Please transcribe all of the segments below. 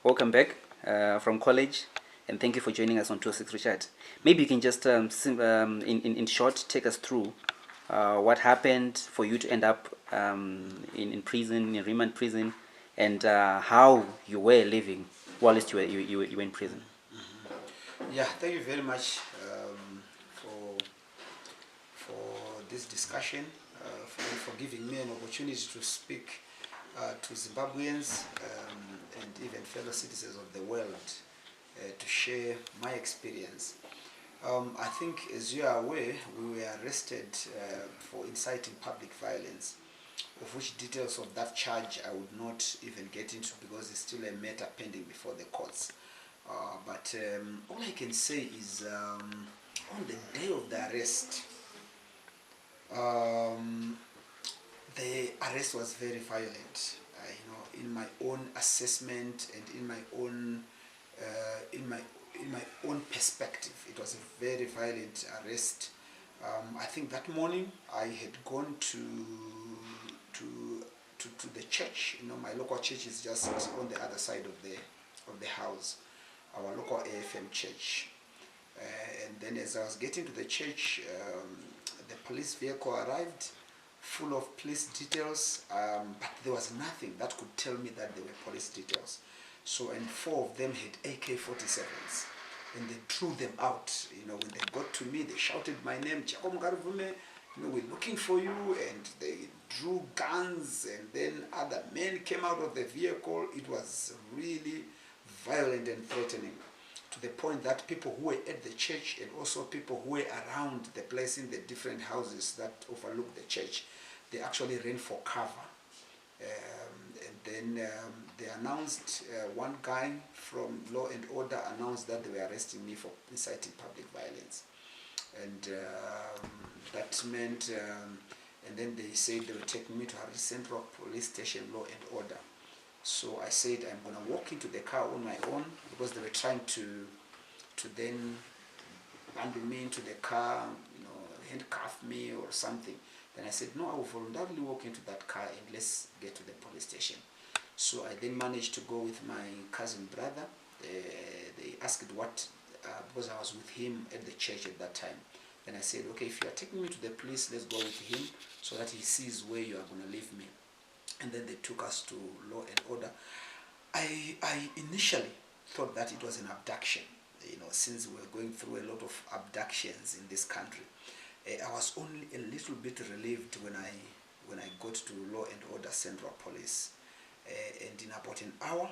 Welcome back from college, and thank you for joining us on 206 Richard. Maybe you can just, in short, take us through what happened for you to end up in prison, in remand prison, and how you were living whilst you were in prison. Yeah, thank you very much for this discussion, for giving me an opportunity to speak to Zimbabweans and even fellow citizens of the world to share my experience. I think, as you are aware, we were arrested for inciting public violence, of which details of that charge I would not even get into because it's still a matter pending before the courts. But all I can say is on the day of the arrest, the arrest was very violent. In my own assessment and in my own perspective, it was a very violent arrest. I think that morning I had gone to the church. My local church is just on the other side of the house, our local AFM church. And then as I was getting to the church, the police vehicle arrived, full of police details, but there was nothing that could tell me that they were police details. So, and 4 of them had AK-47s, and they drew them out. When they got to me, they shouted my name, Ngarivhume, we're looking for you, and they drew guns, and then other men came out of the vehicle. It was really violent and threatening, to the point that people who were at the church and also people who were around the place in the different houses that overlook the church, they actually ran for cover. And then they announced, one guy from Law and Order announced that they were arresting me for inciting public violence. And that meant, and then they said they were taking me to Harare Central Police Station, Law and Order. So I said I'm going to walk into the car on my own, because they were trying to then bundle me into the car, handcuff me or something. Then I said, no, I will voluntarily walk into that car and let's get to the police station. So I then managed to go with my cousin brother. They asked what, because I was with him at the church at that time. Then I said, okay, if you are taking me to the police, let's go with him so that he sees where you are going to leave me. And then they took us to Law and Order. I initially thought that it was an abduction, since we were going through a lot of abductions in this country. I was only a little bit relieved when I got to Law and Order Central Police. And in about an hour,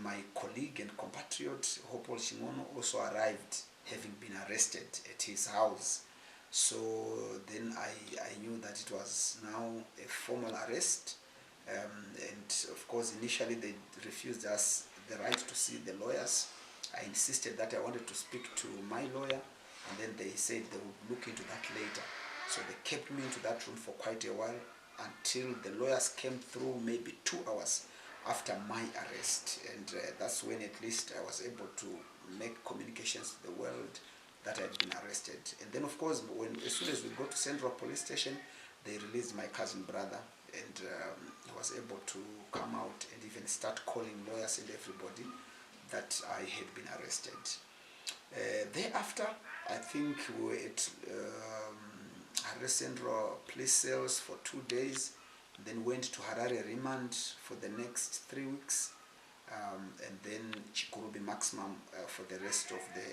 my colleague and compatriot, Hopol Shingono, also arrived, having been arrested at his house. So then I knew that it was now a formal arrest. And of course, initially they refused us the right to see the lawyers. I insisted that I wanted to speak to my lawyer, and then they said they would look into that later. So they kept me into that room for quite a while until the lawyers came through, maybe 2 hours after my arrest. And that's when at least I was able to make communications to the world that I had been arrested. And then of course, as soon as we got to Central Police Station, they released my cousin brother, and I was able to come out and even start calling lawyers and everybody that I had been arrested. Thereafter, I think we were at Harare Central Police cells for 2 days, then went to Harare remand for the next 3 weeks, and then Chikurubi maximum for the rest of the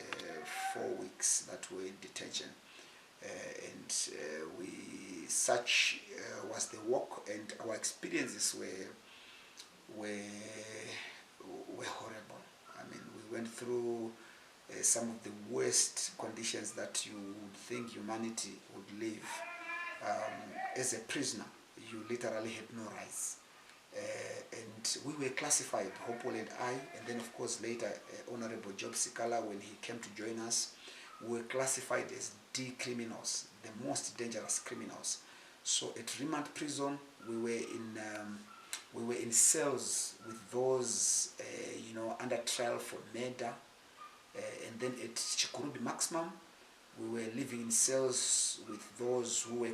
4 weeks that were in detention. Such was the walk, and our experiences were horrible. I mean, we went through some of the worst conditions that you would think humanity would live. As a prisoner, you literally had no rights. And we were classified, Hopol and I, and then of course later Honorable Job Sikala, when he came to join us, we were classified as D criminals, the most dangerous criminals. So at remand prison, we were in cells with those under trial for murder, and then at Chikurubi maximum, we were living in cells with those who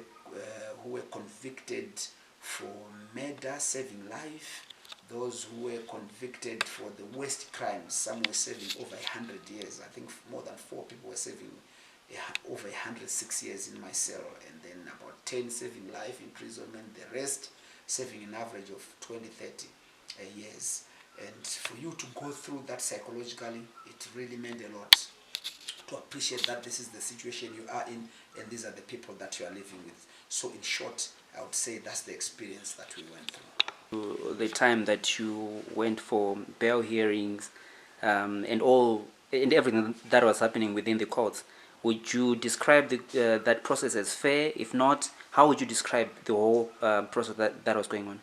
were convicted for murder, saving life, those who were convicted for the worst crimes. Some were serving over 100 years. I think more than 4 people were serving over 106 years in my cell, and then about 10 serving life imprisonment, the rest serving an average of 20, 30 years. And for you to go through that psychologically, it really meant a lot to appreciate that this is the situation you are in, and these are the people that you are living with. So in short, I would say that's the experience that we went through. The time that you went for bail hearings, and everything that was happening within the courts, would you describe that process as fair? If not, how would you describe the whole process that was going on?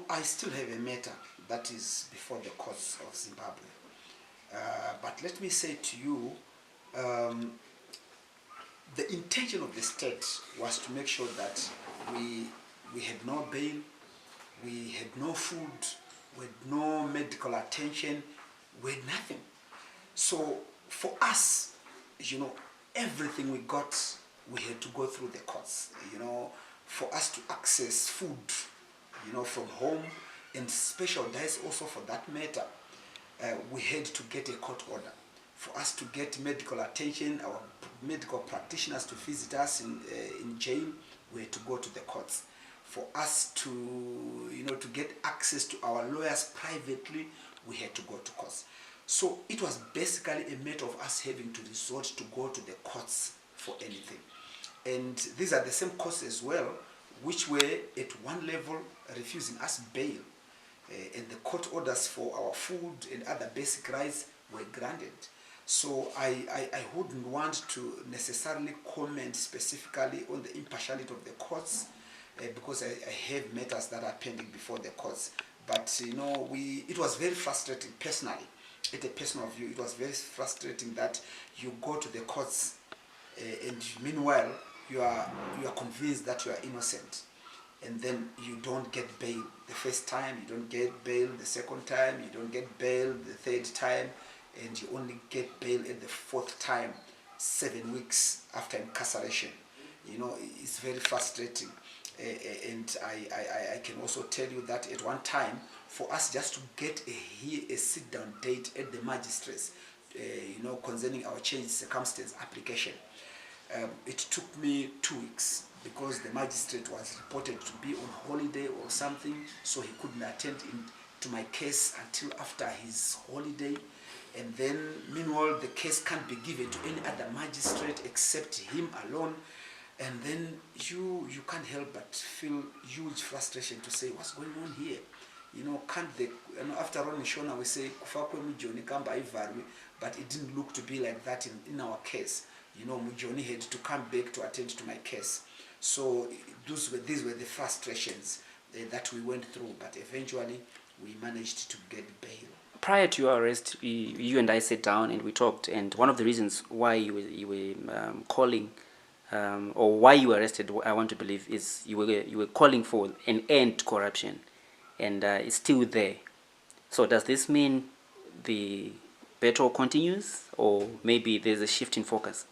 I still have a matter that is before the courts of Zimbabwe. But let me say to you, the intention of the state was to make sure that we had no bail, we had no food, we had no medical attention, we had nothing. So for us, everything we got, we had to go through the courts. For us to access food, from home, and special diets also for that matter, we had to get a court order. For us to get medical attention, our medical practitioners to visit us in jail, we had to go to the courts. For us to get access to our lawyers privately, we had to go to courts. So it was basically a matter of us having to resort to go to the courts for anything. And these are the same courts as well, which were at one level refusing us bail. And the court orders for our food and other basic rights were granted. So I wouldn't want to necessarily comment specifically on the impartiality of the courts, because I have matters that are pending before the courts. But it was very frustrating personally. At a personal view, it was very frustrating that you go to the courts, and meanwhile you are convinced that you are innocent, and then you don't get bail the first time, you don't get bail the second time, you don't get bail the third time, and you only get bail at the fourth time, 7 weeks after incarceration. It's very frustrating. And I can also tell you that at one time, for us just to get a sit-down date at the magistrates, concerning our changed circumstance application, it took me 2 weeks, because the magistrate was reported to be on holiday or something, so he couldn't attend to my case until after his holiday. And then meanwhile the case can't be given to any other magistrate except him alone. And then you can't help but feel huge frustration to say, what's going on here? Can't they, after all in Shona we say, but it didn't look to be like that in our case. Mujoni had to come back to attend to my case. So these were the frustrations that we went through, but eventually we managed to get bail. Prior to your arrest, you and I sat down and we talked, and one of the reasons why you were calling, or why you were arrested, I want to believe, is you were calling for an end to corruption, and it's still there. So does this mean the battle continues, or maybe there's a shift in focus?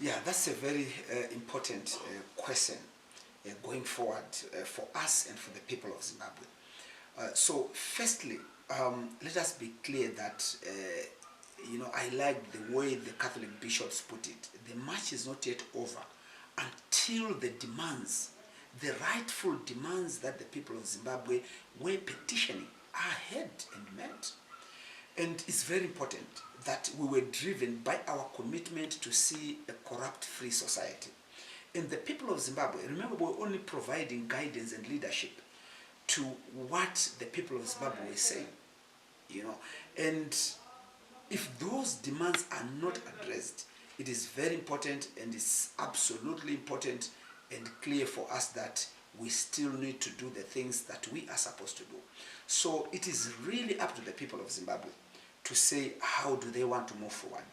Yeah, that's a very important question going forward for us and for the people of Zimbabwe. So firstly, let us be clear that I like the way the Catholic bishops put it. The march is not yet over until the demands, the rightful demands that the people of Zimbabwe were petitioning are heard and met. And it's very important that we were driven by our commitment to see a corrupt-free society. And the people of Zimbabwe, remember, we're only providing guidance and leadership to what the people of Zimbabwe were saying. And if those demands are not addressed, it is very important, and it's absolutely important and clear for us that we still need to do the things that we are supposed to do. So it is really up to the people of Zimbabwe to say, how do they want to move forward?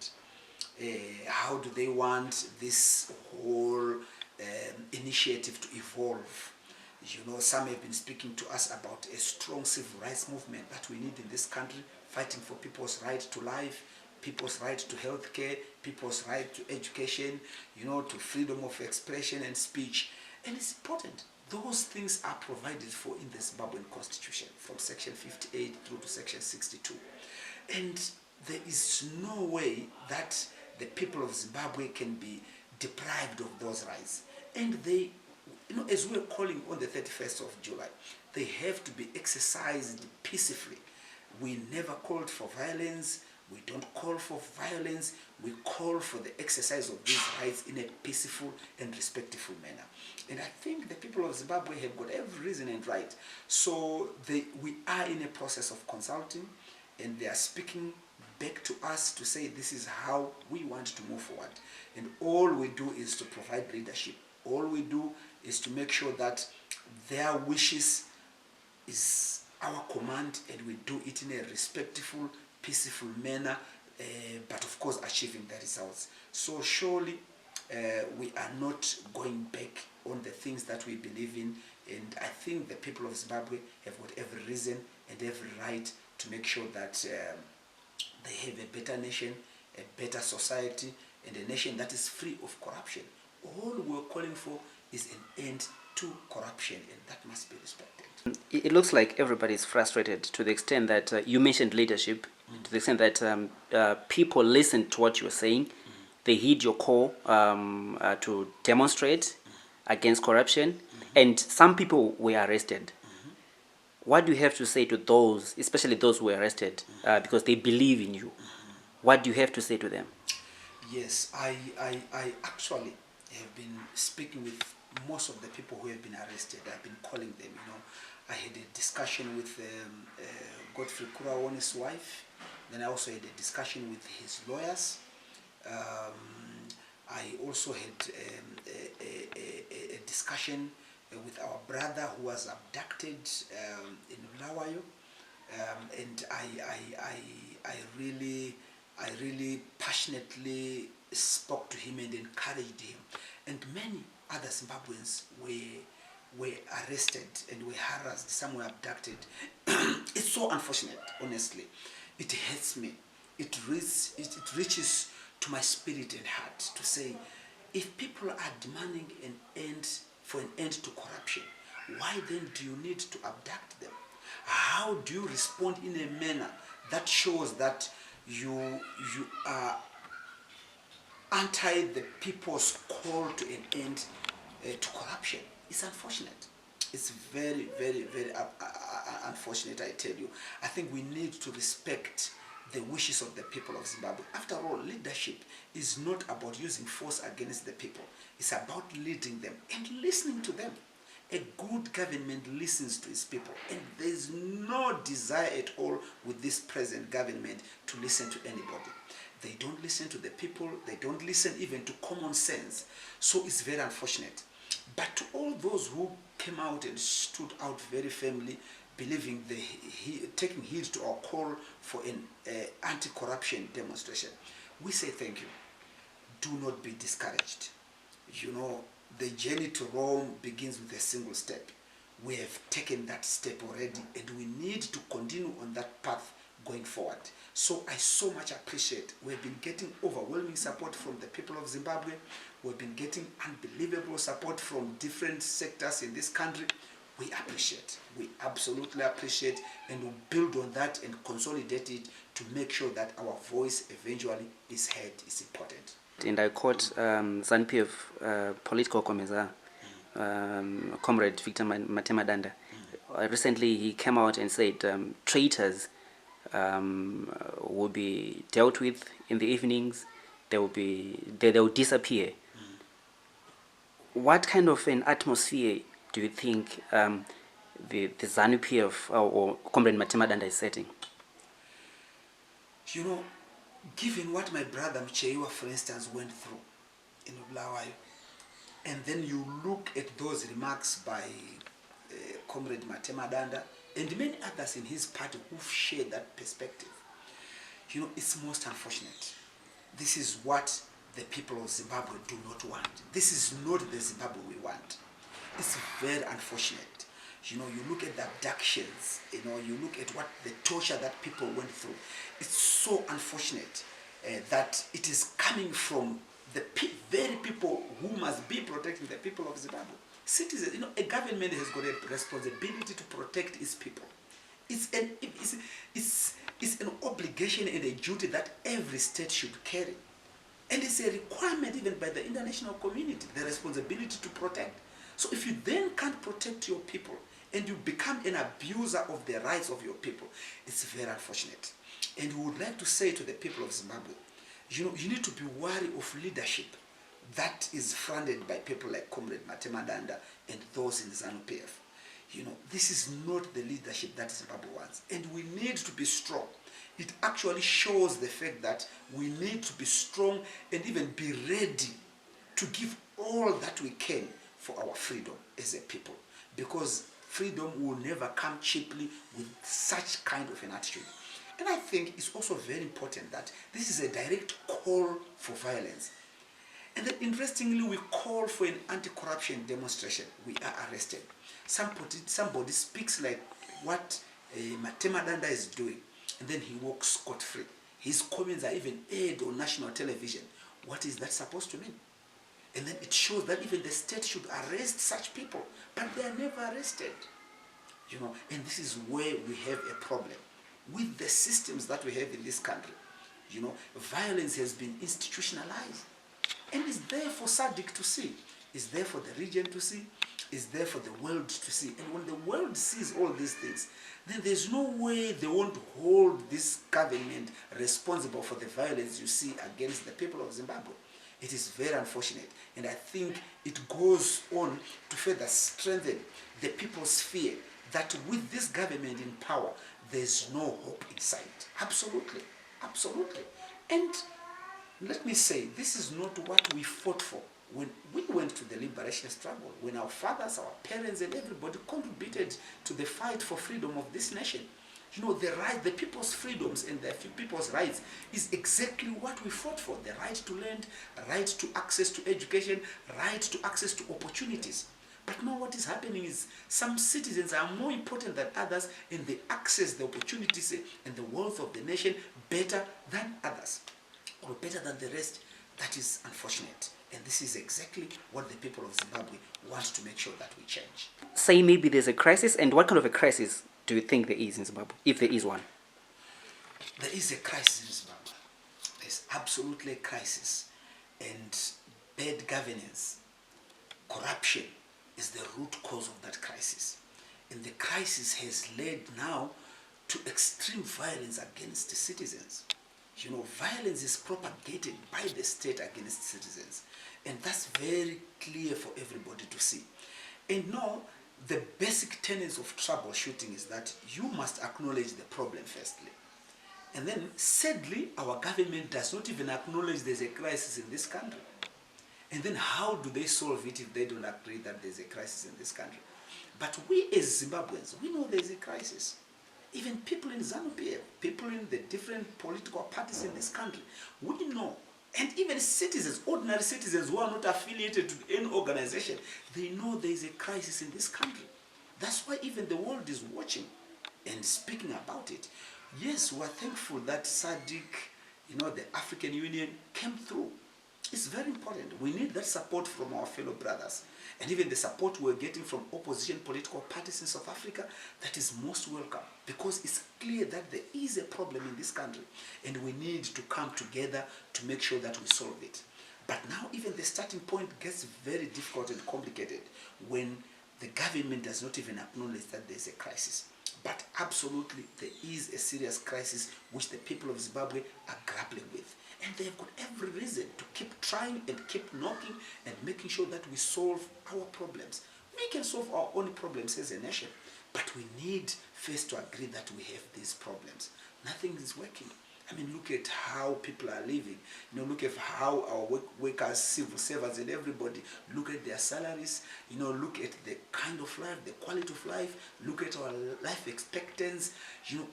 How do they want this whole initiative to evolve? Some have been speaking to us about a strong civil rights movement that we need in this country, fighting for people's right to life, people's right to health care, people's right to education, to freedom of expression and speech. And it's important Those things are provided for in the Zimbabwean constitution from section 58 through to section 62. And there is no way that the people of Zimbabwe can be deprived of those rights. And they, as we're calling on the 31st of July, they have to be exercised peacefully. We never called for violence. We don't call for violence. We call for the exercise of these rights in a peaceful and respectful manner. And I think the people of Zimbabwe have got every reason and right. So we are in a process of consulting, and they are speaking back to us to say this is how we want to move forward. And all we do is to provide leadership. All we do is to make sure that their wishes is our command, and we do it in a respectful, peaceful manner, but of course achieving the results. So surely we are not going back on the things that we believe in, and I think the people of Zimbabwe have got every reason and every right to make sure that they have a better nation, a better society, and a nation that is free of corruption. All we're calling for is an end to corruption, and that must be respected. It looks like everybody is frustrated to the extent that you mentioned leadership, to the extent that people listened to what you were saying. They heed your call to demonstrate against corruption, and some people were arrested. What do you have to say to those, especially those who were arrested, because they believe in you? What do you have to say to them? Yes, I actually have been speaking with most of the people who have been arrested. I've been calling them, I had a discussion with Godfrey Kurawone's wife. Then I also had a discussion with his lawyers. I also had a discussion with our brother who was abducted in Bulawayo. And I really passionately spoke to him and encouraged him. And many other Zimbabweans were arrested and were harassed. Some were abducted. It's so unfortunate, honestly. It hurts me. It reaches to my spirit and heart to say, if people are demanding an end to corruption, why then do you need to abduct them? How do you respond in a manner that shows that you are anti the people's call to an end to corruption? It's unfortunate. It's very, very, very unfortunate, I tell you. I think we need to respect the wishes of the people of Zimbabwe. After all, leadership is not about using force against the people. It's about leading them and listening to them. A good government listens to its people, and there is no desire at all with this present government to listen to anybody. They don't listen to the people. They don't listen even to common sense. So it's very unfortunate. But to all those who came out and stood out very firmly, believing taking heed to our call for an anti-corruption demonstration, we say thank you. Do not be discouraged. The journey to Rome begins with a single step. We have taken that step already, and we need to continue on that path going forward. So I so much appreciate. We've been getting overwhelming support from the people of Zimbabwe. We've been getting unbelievable support from different sectors in this country. We appreciate. We absolutely appreciate, and we'll build on that and consolidate it to make sure that our voice eventually is heard. It's important. And I quote Zanu-PF political commissar, Comrade Victor Matemadanda. Recently he came out and said traitors will be dealt with in the evenings. They will disappear. What kind of an atmosphere do you think the Zanu-PF or Comrade Matemadanda is setting? Given what my brother Mcheiwa, for instance, went through in Bulawayo, and then you look at those remarks by Comrade Matemadanda and many others in his party who've shared that perspective, it's most unfortunate. This is what the people of Zimbabwe do not want. This is not the Zimbabwe we want. It's very unfortunate. You look at the abductions, you look at what the torture that people went through. It's so unfortunate that it is coming from the very people who must be protecting the people of Zimbabwe. Citizens, a government has got a responsibility to protect its people. It's an obligation and a duty that every state should carry. And it's a requirement even by the international community, the responsibility to protect. So if you then can't protect your people and you become an abuser of the rights of your people, it's very unfortunate. And we would like to say to the people of Zimbabwe, you need to be wary of leadership that is fronted by people like Comrade Matemadanda and those in Zanu-PF. This is not the leadership that Zimbabwe wants. And we need to be strong. It actually shows the fact that we need to be strong and even be ready to give all that we can for our freedom as a people. Because freedom will never come cheaply with such kind of an attitude. And I think it's also very important that this is a direct call for violence. And then interestingly, we call for an anti-corruption demonstration. We are arrested. Somebody speaks like what Matemadanda is doing, and then he walks scot-free. His comments are even aired on national television. What is that supposed to mean? And then it shows that even the state should arrest such people, but they are never arrested. And this is where we have a problem with the systems that we have in this country. Violence has been institutionalized. And it's there for SADC to see. It's there for the region to see. It's there for the world to see. And when the world sees all these things, then there's no way they won't hold this government responsible for the violence you see against the people of Zimbabwe. It is very unfortunate. And I think it goes on to further strengthen the people's fear that with this government in power, there's no hope in sight. Absolutely. Absolutely. And let me say, this is not what we fought for when we went to the liberation struggle, when our fathers, our parents, and everybody contributed to the fight for freedom of this nation. The people's freedoms and the people's rights is exactly what we fought for. The right to land, right to access to education, right to access to opportunities. But now what is happening is some citizens are more important than others, and they access the opportunities and the wealth of the nation better than others, or better than the rest. That is unfortunate. And this is exactly what the people of Zimbabwe want to make sure that we change. Say maybe there's a crisis, and what kind of a crisis do you think there is in Zimbabwe, if there is one? There is a crisis in Zimbabwe. There's absolutely a crisis. And bad governance, corruption is the root cause of that crisis. And the crisis has led now to extreme violence against the citizens. Violence is propagated by the state against citizens. And that's very clear for everybody to see. And now, the basic tenets of troubleshooting is that you must acknowledge the problem firstly. And then, sadly, our government does not even acknowledge there's a crisis in this country. And then how do they solve it if they don't agree that there's a crisis in this country? But we as Zimbabweans, we know there's a crisis. Even people in Zanu-PF, people in the different political parties in this country, we know. And even citizens, ordinary citizens who are not affiliated to any organization, they know there is a crisis in this country. That's why even the world is watching and speaking about it. Yes, we are thankful that SADC, the African Union, came through. It's very important. We need that support from our fellow brothers. And even the support we're getting from opposition political parties in South Africa, that is most welcome. Because it's clear that there is a problem in this country. And we need to come together to make sure that we solve it. But now even the starting point gets very difficult and complicated when the government does not even acknowledge that there's a crisis. But absolutely, there is a serious crisis which the people of Zimbabwe are grappling with. And they've got every reason to keep trying and keep knocking and making sure that we solve our problems. We can solve our own problems as a nation, but we need first to agree that we have these problems. Nothing is working. Look at how people are living. Look at how our workers, civil servants, and everybody, look at their salaries. Look at the kind of life, the quality of life. Look at our life expectancy.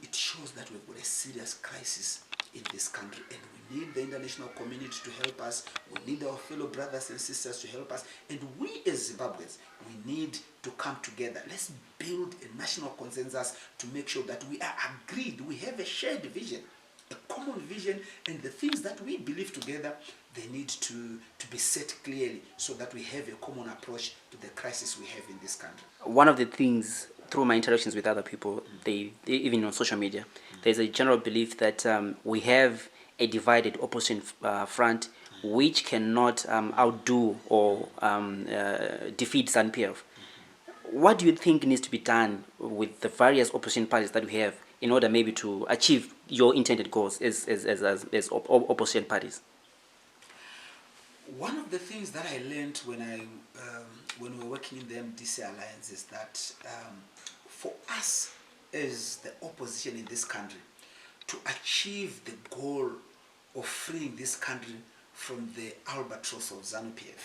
It shows that we've got a serious crisis in this country, and we need the international community to help us. We need our fellow brothers and sisters to help us, and we as Zimbabweans, we need to come together. Let's build a national consensus to make sure that we are agreed, we have a shared vision, the common vision and the things that we believe together, they need to be set clearly so that we have a common approach to the crisis we have in this country. One of the things through my interactions with other people, they even on social media, there's a general belief that we have a divided opposition front which cannot outdo or defeat Zanu-PF. What do you think needs to be done with the various opposition parties that we have in order maybe to achieve your intended goals as opposition parties? One of the things that I learned when we were working in the MDC Alliance is that for us as the opposition in this country to achieve the goal of freeing this country from the albatross of Zanu-PF,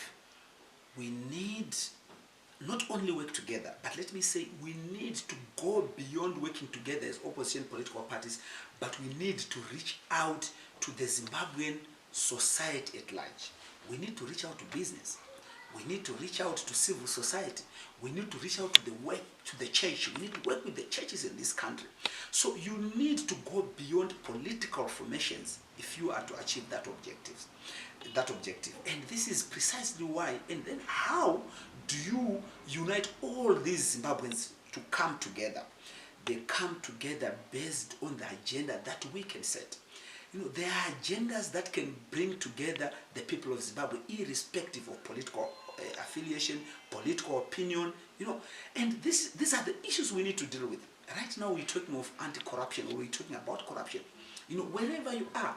we need not only work together, but let me say we need to go beyond working together as opposition political parties, but we need to reach out to the Zimbabwean society at large. We need to reach out to business. We need to reach out to civil society. We need to reach out to the church. We need to work with the churches in this country. So you need to go beyond political formations if you are to achieve that objective. And this is precisely why, and then how do you unite all these Zimbabweans to come together? They come together based on the agenda that we can set. There are agendas that can bring together the people of Zimbabwe, irrespective of political affiliation, political opinion, and these are the issues we need to deal with. Right now we're talking of anti-corruption, or we're talking about corruption. Wherever you are,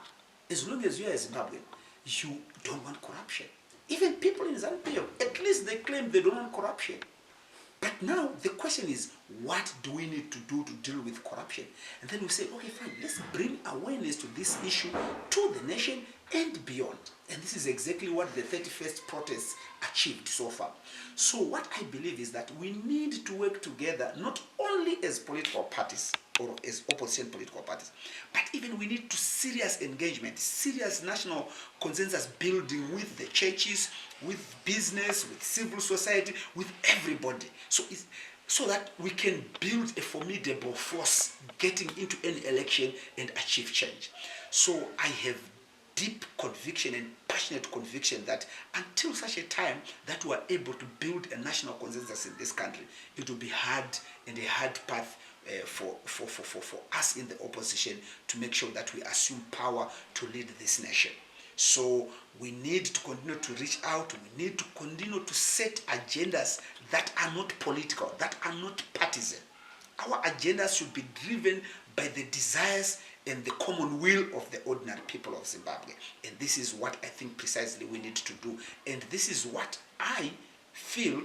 as long as you are a Zimbabwean, you don't want corruption. Even people in Zanu-PF, at least they claim they don't want corruption. But now the question is, what do we need to do to deal with corruption? And then we say, okay, fine, let's bring awareness to this issue to the nation and beyond. And this is exactly what the 31st protests achieved so far. So what I believe is that we need to work together, not only as political parties or as opposition political parties, but even we need to serious engagement, serious national consensus building with the churches, with business, with civil society, with everybody. So that we can build a formidable force getting into any election and achieve change. So I have deep conviction and passionate conviction that until such a time that we are able to build a national consensus in this country, it will be hard and a hard path for us in the opposition to make sure that we assume power to lead this nation. So we need to continue to reach out. We need to continue to set agendas that are not political, that are not partisan. Our agendas should be driven by the desires and the common will of the ordinary people of Zimbabwe. And this is what I think precisely we need to do. And this is what I feel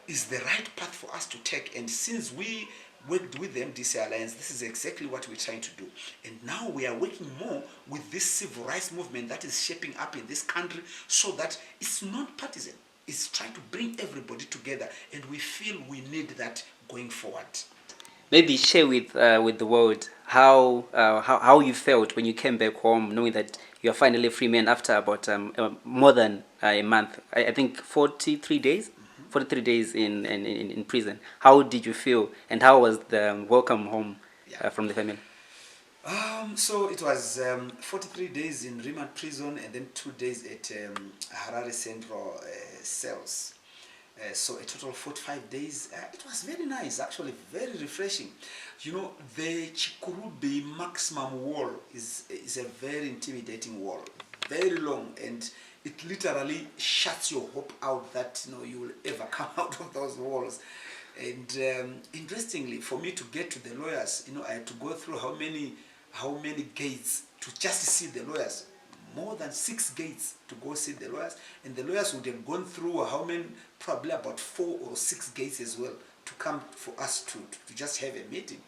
is the right path for us to take. And since we worked with the MDC Alliance, this is exactly what we're trying to do. And now we are working more with this civil rights movement that is shaping up in this country so that it's not partisan. It's trying to bring everybody together, and we feel we need that going forward. Maybe share with the world how you felt when you came back home, knowing that you are finally a free man after about more than a month. I think 43 days. 43 days in prison. How did you feel, and how was the welcome home from the family? So it was 43 days in remand prison and then 2 days at Harare Central cells. So a total of 45 days. It was very nice, actually, very refreshing. The Chikurubi maximum wall is a very intimidating wall, very long, and it literally shuts your hope out that you will ever come out of those walls. And interestingly, for me to get to the lawyers, I had to go through how many gates to just see the lawyers. More than 6 gates to go see the lawyers, and the lawyers would have gone through probably about 4 or 6 gates as well to come for us to just have a meeting.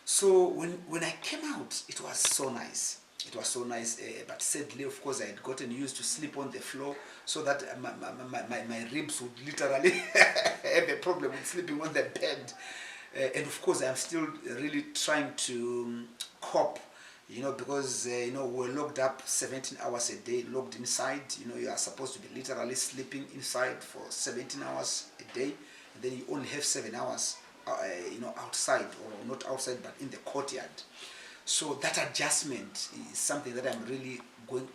So when I came out, it was so nice. It was so nice, but sadly, of course, I had gotten used to sleep on the floor, so that my ribs would literally have a problem with sleeping on the bed. And of course, I'm still really trying to cope, because we're locked up 17 hours a day, locked inside. You are supposed to be literally sleeping inside for 17 hours a day, and then you only have 7 hours, outside, or not outside, but in the courtyard. So that adjustment is something that I'm really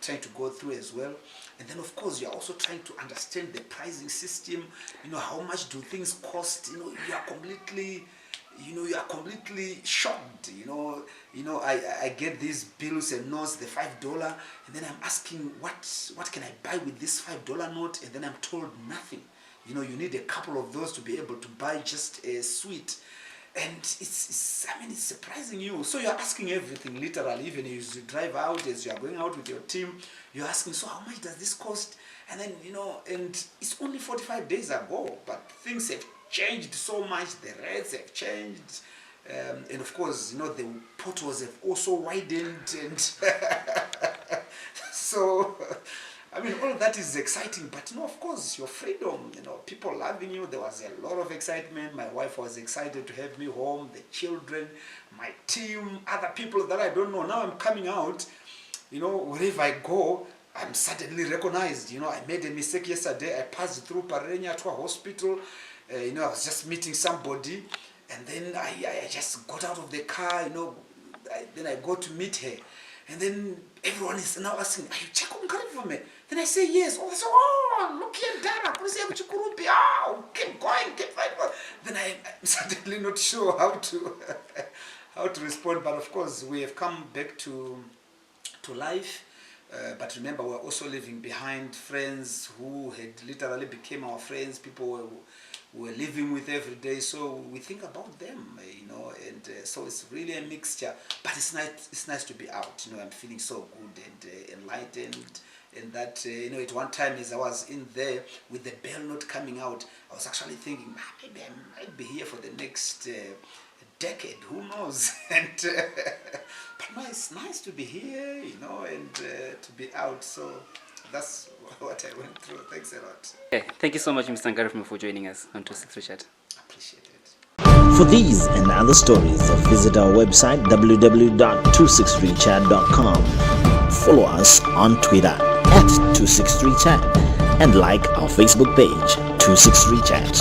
trying to go through as well. And then of course you're also trying to understand the pricing system. How much do things cost? You are completely shocked. I get these bills and notes, the $5, and then I'm asking what can I buy with this $5 note, and then I'm told nothing. You need a couple of those to be able to buy just a sweet. And it's surprising you. So you're asking everything, literally, even as you drive out, as you are going out with your team, you're asking, so how much does this cost? And then, and it's only 45 days ago, but things have changed so much, the rates have changed. And of course, the potholes have also widened. And so, all that is exciting, but of course, your freedom, people loving you. There was a lot of excitement. My wife was excited to have me home, the children, my team, other people that I don't know. Now I'm coming out, wherever I go, I'm suddenly recognized. I made a mistake yesterday. I passed through Parenya to a hospital. I was just meeting somebody, and then I just got out of the car, then I go to meet her. And then everyone is now asking, are you Jacob Ngarivhume? Then I say yes. Oh, so, look here, Dara. Keep going, keep fighting. Then I'm certainly not sure how to respond. But of course, we have come back to life. But remember, we're also leaving behind friends who had literally became our friends, people we're living with every day. So we think about them, and so it's really a mixture. But it's nice to be out. I'm feeling so good and enlightened. And that, at one time as I was in there with the bell not coming out, I was actually thinking, maybe I might be here for the next decade, who knows? And but it's nice to be here, and to be out. So that's what I went through. Thanks a lot. Okay, thank you so much, Mr. Ngarivhume, for joining us on 263 Chat. Appreciate it. For these and other stories, visit our website www.263chat.com. Follow us on Twitter @263chat and like our Facebook page 263chat.